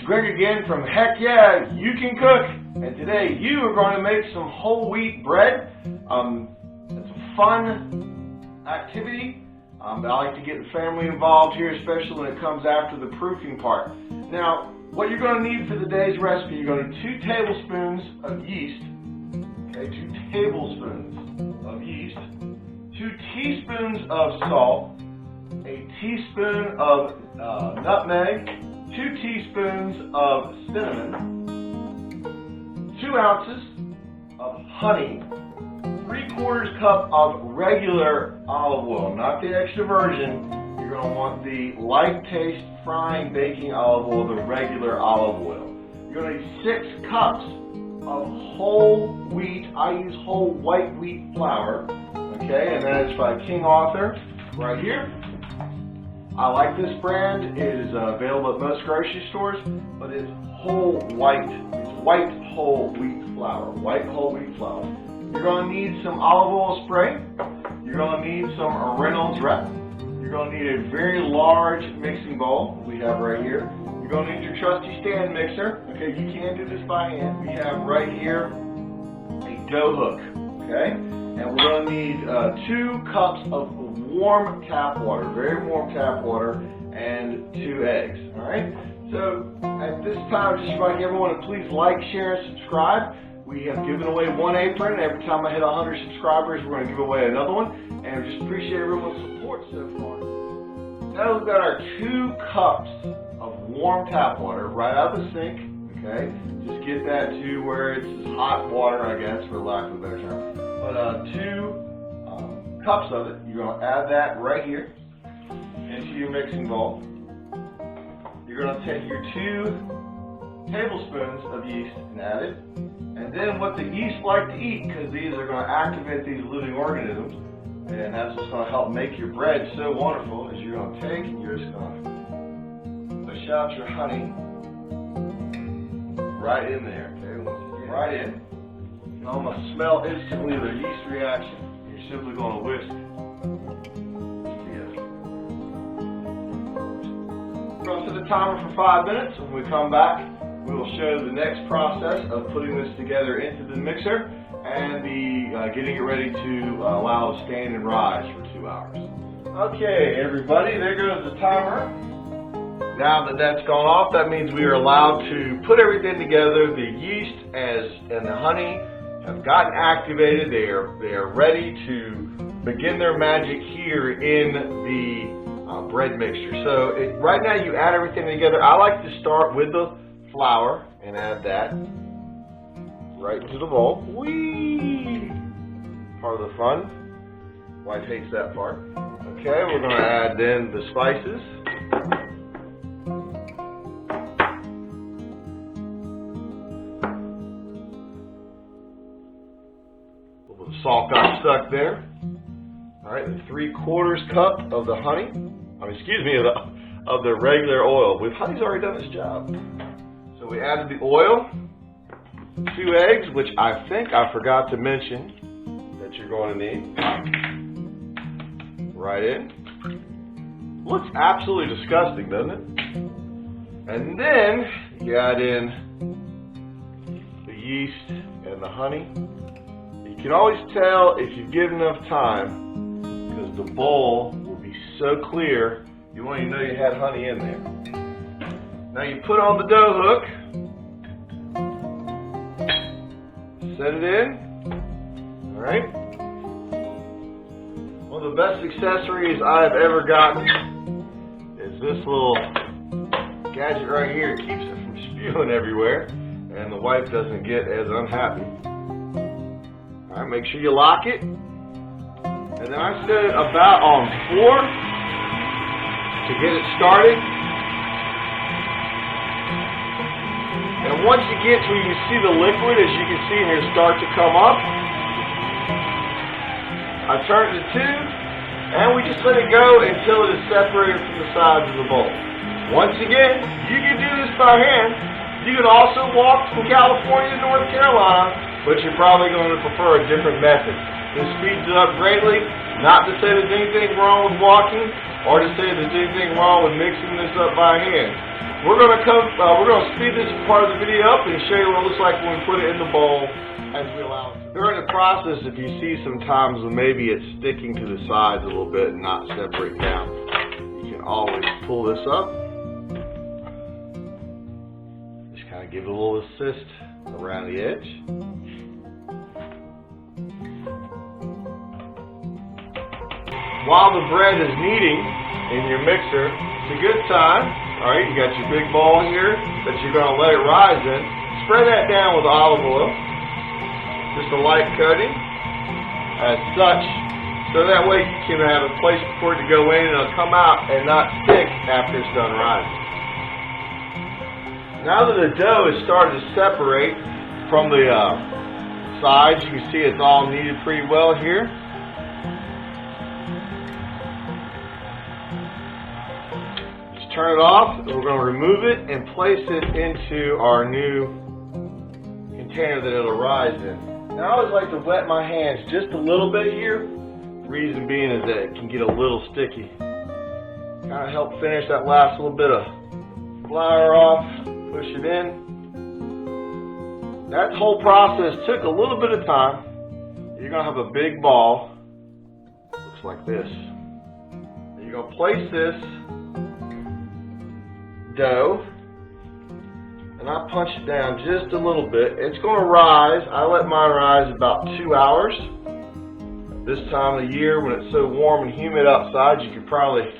Greg again from Heck Yeah, You Can Cook. And today you are going to make some whole wheat bread. It's a fun activity. I like to get the family involved here, especially when it comes after the proofing part. Now, what you're going to need for the day's recipe, you're going to need 2 tablespoons of yeast. Okay, 2 tablespoons of yeast. 2 teaspoons of salt. A teaspoon of nutmeg. 2 teaspoons of cinnamon. 2 ounces of honey. 3/4 cup of regular olive oil, not the extra virgin. You're going to want the light taste frying baking olive oil, the regular olive oil. You're going to need 6 cups of whole wheat. I use whole white wheat flour. Okay, and that is by King Arthur right here. I like this brand. It is available at most grocery stores, but it's whole white. It's white whole wheat flour. White whole wheat flour. You're going to need some olive oil spray. You're going to need some Reynolds wrap. You're going to need a very large mixing bowl we have right here. You're going to need your trusty stand mixer. Okay, you can do this by hand. We have right here a dough hook. Okay, and we're going to need 2 cups of warm tap water, very warm tap water, and 2 eggs. All right. So at this time, just like everyone, to please like, share, and subscribe. We have given away 1 apron. Every time I hit 100 subscribers, we're going to give away another one. And we just appreciate everyone's support so far. Now we've got our 2 cups of warm tap water right out of the sink. Okay, just get that to where it's hot water, I guess, for lack of a better term. But 2 cups of it. You're going to add that right here into your mixing bowl. You're going to take your 2 tablespoons of yeast and add it. And then what the yeast like to eat, because these are going to activate these living organisms, and that's what's going to help make your bread so wonderful, is you're going to take and you're just going to push out your honey right in there. Okay, right in. You almost smell instantly the yeast reaction. You're simply going to whisk together. We're going to set the timer for 5 minutes. When we come back, we will show the next process of putting this together into the mixer and the getting it ready to allow it to stand and rise for 2 hours. Okay, everybody, there goes the timer. Now that that's gone off, that means we are allowed to put everything together. The yeast and the honey have gotten activated. They are ready to begin their magic here in the bread mixture. So right now you add everything together. I like to start with the flour and add that right into the bowl. Whee! Part of the fun. Wife hates that part. Okay, we're going to add then the spices. A little bit of salt got stuck there. All right, the 3/4 cup of the honey. Of the regular oil. Honey's already done its job. So we added the oil, 2 eggs, which I think I forgot to mention that you're going to need. Right in. Looks absolutely disgusting, doesn't it? And then you add in the yeast and the honey. You can always tell if you give enough time, because the bowl will be so clear, you won't even know you had honey in there. Now you put on the dough hook, set it in, all right? One of the best accessories I've ever gotten is this little gadget right here. It keeps it from spewing everywhere, and the wife doesn't get as unhappy. All right, make sure you lock it, and then I set it about on 4 to get it started. And once you get to where you see the liquid, as you can see here, start to come up, I turn it to 2, and we just let it go until it is separated from the sides of the bowl. Once again, you can do this by hand. You can also walk from California to North Carolina, but you're probably going to prefer a different method. This speeds it up greatly. Not to say there's anything wrong with walking, or to say there's anything wrong with mixing this up by hand. we're gonna speed this part of the video up and show you what it looks like when we put it in the bowl as we allow it. During the process, if you see sometimes maybe it's sticking to the sides a little bit and not separate down, you can always pull this up. Just kind of give it a little assist around the edge. While the bread is kneading in your mixer, it's a good time. Alright, you got your big ball here that you're going to let it rise in. Spread that down with olive oil. Just a light coating as such. So that way you can have a place for it to go in and it'll come out and not stick after it's done rising. Now that the dough is starting to separate from the sides, you can see it's all kneaded pretty well here. Turn it off, and we're going to remove it and place it into our new container that it'll rise in. Now I always like to wet my hands just a little bit here. Reason being is that it can get a little sticky. Kind of help finish that last little bit of flour off, push it in. That whole process took a little bit of time. You're going to have a big ball. Looks like this. And you're going to place this dough, and I punch it down just a little bit. It's going to rise. I let mine rise about 2 hours. This time of the year when it's so warm and humid outside, you could probably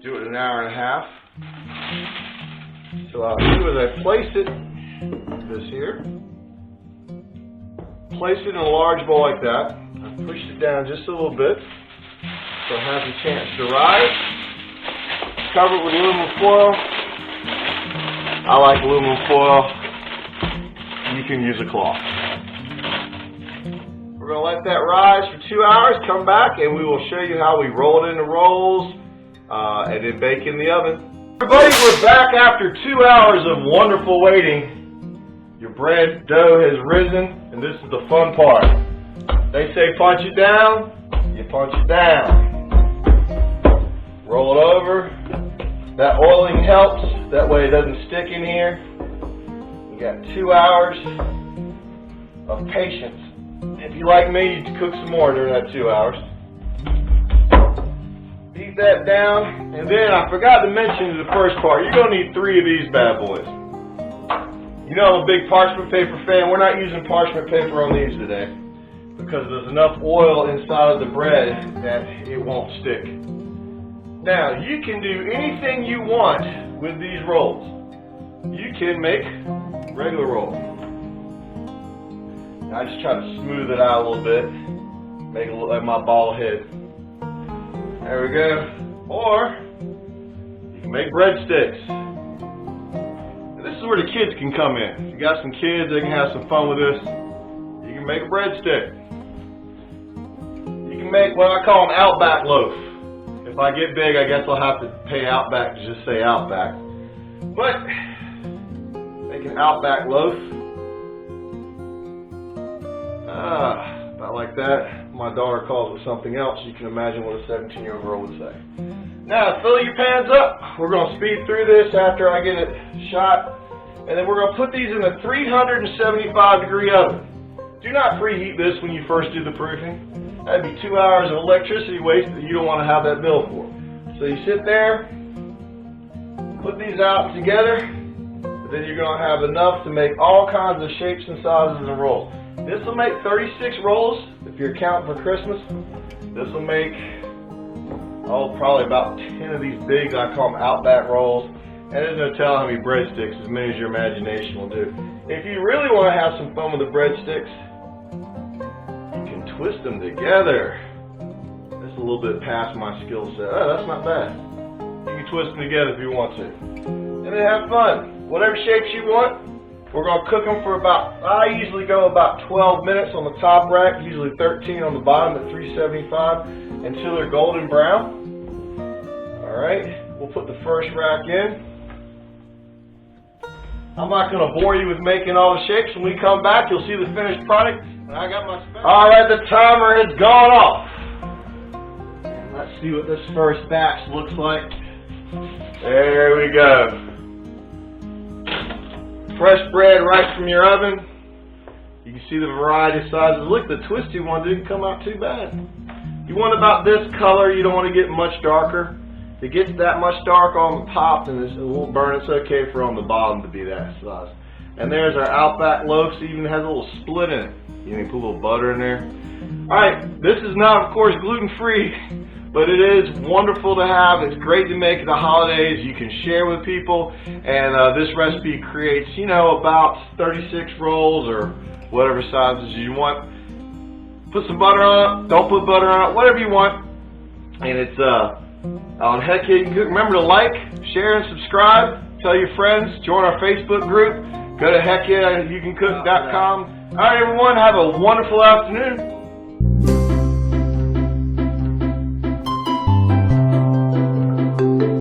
do it in an hour and a half. So what I'll do is I place it, this here, place it in a large bowl like that. I push it down just a little bit so it has a chance to rise. Cover it with aluminum foil. I like aluminum foil. You can use a cloth. We're going to let that rise for 2 hours, come back, and we will show you how we roll it into rolls and then bake in the oven. Everybody, we're back after 2 hours of wonderful waiting. Your bread dough has risen, and this is the fun part. They say punch it down, you punch it down. Roll it over. That oiling helps, that way it doesn't stick in here. You got 2 hours of patience. If you like me, you can cook some more during that 2 hours. Beat that down, and then I forgot to mention the first part, you're going to need 3 of these bad boys. You know I'm a big parchment paper fan. We're not using parchment paper on these today because there's enough oil inside of the bread that it won't stick. Now, you can do anything you want with these rolls. You can make regular rolls. I just try to smooth it out a little bit, make it look like my bald head. There we go. Or, you can make breadsticks. This is where the kids can come in. If you got some kids, they can have some fun with this. You can make a breadstick. You can make what I call an Outback loaf. If I get big, I guess I'll have to pay Outback to just say Outback. But, make an Outback loaf. About like that. My daughter calls it something else. You can imagine what a 17-year-old girl would say. Now, fill your pans up. We're going to speed through this after I get it shot. And then we're going to put these in a 375-degree oven. Do not preheat this when you first do the proofing. That'd be 2 hours of electricity waste that you don't want to have that bill for. So you sit there, put these out together, and then you're going to have enough to make all kinds of shapes and sizes and rolls. This will make 36 rolls if you're counting for Christmas. This will make, probably about 10 of these big, I call them Outback rolls. And there's no telling how many breadsticks, as many as your imagination will do. If you really want to have some fun with the breadsticks, twist them together. This is a little bit past my skill set. Oh, that's not bad. You can twist them together if you want to. And then have fun. Whatever shapes you want. We're going to cook them for I usually go about 12 minutes on the top rack, usually 13 on the bottom at 375 until they're golden brown. Alright, we'll put the first rack in. I'm not going to bore you with making all the shapes. When we come back, you'll see the finished product. I got my spatula. Alright, the timer has gone off. And let's see what this first batch looks like. There we go. fresh bread right from your oven. You can see the variety of sizes. Look, the twisty one didn't come out too bad. You want about this color. You don't want to get much darker. If it gets that much dark on the top, then it won't burn. It's okay for on the bottom to be that size. And there's our Outback loaf. It even has a little split in it. You can put a little butter in there. Alright, this is not, of course, gluten-free, but it is wonderful to have. It's great to make at the holidays. You can share with people. And this recipe creates, you know, about 36 rolls or whatever sizes you want. Put some butter on it, don't put butter on it, whatever you want. And it's on Heck Yeah You Can Cook. Remember to like, share, and subscribe. Tell your friends. Join our Facebook group. Go to heckyeahYouCanCook.com. All right, everyone, have a wonderful afternoon.